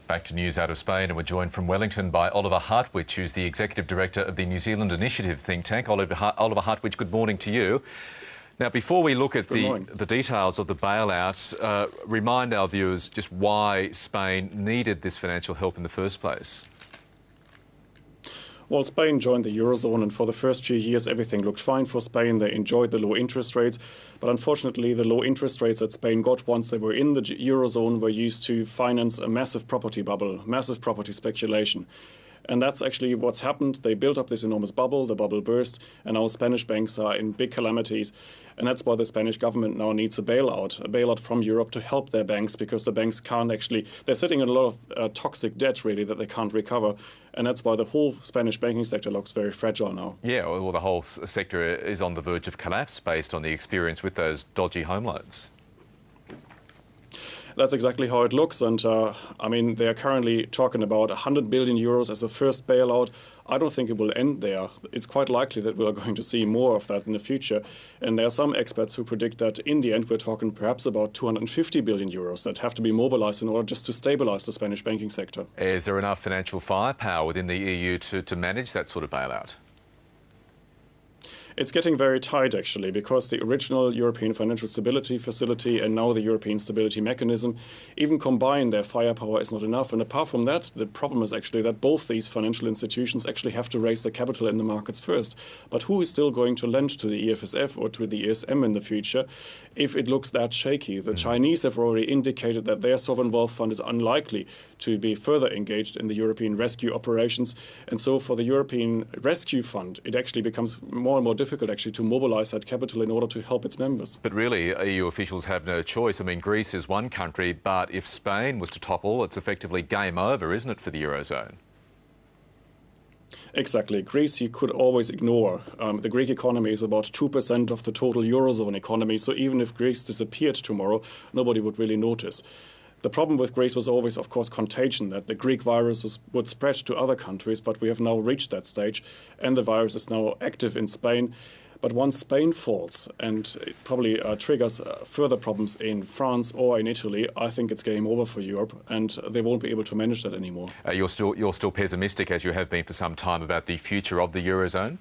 Back to news out of Spain, and we're joined from Wellington by Oliver Hartwich, who's the Executive Director of the New Zealand Initiative think tank. Oliver Hartwich, good morning to you. Now, before we look at the details of the bailout, remind our viewers just why Spain needed this financial help in the first place. Well, Spain joined the eurozone, and for the first few years everything looked fine for Spain. They enjoyed the low interest rates, but unfortunately the low interest rates that Spain got once they were in the eurozone were used to finance a massive property bubble, massive property speculation. And that's actually what's happened. They built up this enormous bubble, the bubble burst, and now Spanish banks are in big calamities. And that's why the Spanish government now needs a bailout from Europe to help their banks, because the banks can't actually, they're sitting in a lot of toxic debt, really, that they can't recover. And that's why the whole Spanish banking sector looks very fragile now. Yeah, well, the whole sector is on the verge of collapse based on the experience with those dodgy home loans. That's exactly how it looks, and I mean, they are currently talking about 100 billion euros as a first bailout. I don't think it will end there. It's quite likely that we are going to see more of that in the future, and there are some experts who predict that in the end we're talking perhaps about 250 billion euros that have to be mobilized in order just to stabilize the Spanish banking sector. Is there enough financial firepower within the EU to manage that sort of bailout? It's getting very tight, actually, because the original European Financial Stability Facility and now the European Stability Mechanism, even combined, their firepower is not enough. And apart from that, the problem is actually that both these financial institutions actually have to raise the capital in the markets first. But who is still going to lend to the EFSF or to the ESM in the future if it looks that shaky? The Chinese have already indicated that their sovereign wealth fund is unlikely to be further engaged in the European rescue operations. And so for the European Rescue Fund, it actually becomes more and more difficult actually to mobilize that capital in order to help its members. But really, EU officials have no choice. I mean, Greece is one country, but if Spain was to topple, it's effectively game over, isn't it, for the eurozone? Exactly. Greece you could always ignore. The Greek economy is about 2% of the total eurozone economy, so even if Greece disappeared tomorrow, nobody would really notice. The problem with Greece was always, of course, contagion, that the Greek virus would spread to other countries, but we have now reached that stage, and the virus is now active in Spain. But once Spain falls, and it probably triggers further problems in France or in Italy, I think it's game over for Europe, and they won't be able to manage that anymore. You're still pessimistic, as you have been for some time, about the future of the eurozone?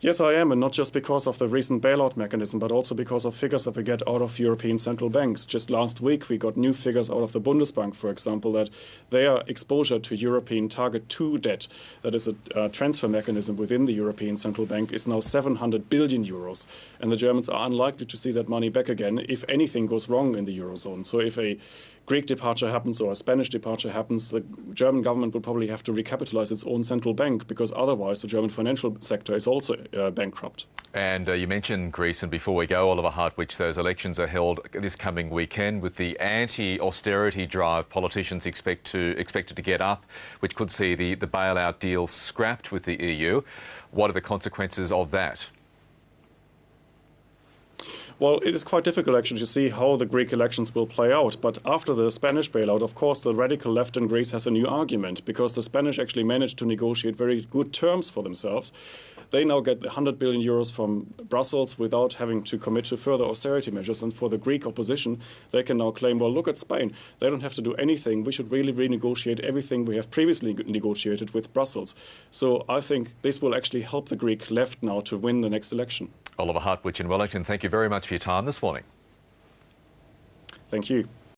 Yes, I am, and not just because of the recent bailout mechanism, but also because of figures that we get out of European central banks. Just last week, we got new figures out of the Bundesbank, for example, that their exposure to European Target 2 debt, that is a transfer mechanism within the European Central Bank, is now 700 billion euros. And the Germans are unlikely to see that money back again if anything goes wrong in the eurozone. So if a Greek departure happens or a Spanish departure happens, the German government will probably have to recapitalize its own central bank, because otherwise the German financial sector is also bankrupt. And you mentioned Greece, and before we go, Oliver Hartwich, those elections are held this coming weekend with the anti-austerity drive politicians expected to get up, which could see the bailout deal scrapped with the EU. What are the consequences of that? Well, it is quite difficult actually to see how the Greek elections will play out. But after the Spanish bailout, of course, the radical left in Greece has a new argument, because the Spanish actually managed to negotiate very good terms for themselves. They now get 100 billion euros from Brussels without having to commit to further austerity measures. And for the Greek opposition, they can now claim, well, look at Spain. They don't have to do anything. We should really renegotiate everything we have previously negotiated with Brussels. So I think this will actually help the Greek left now to win the next election. Oliver Hartwich in Wellington, thank you very much for your time this morning. Thank you.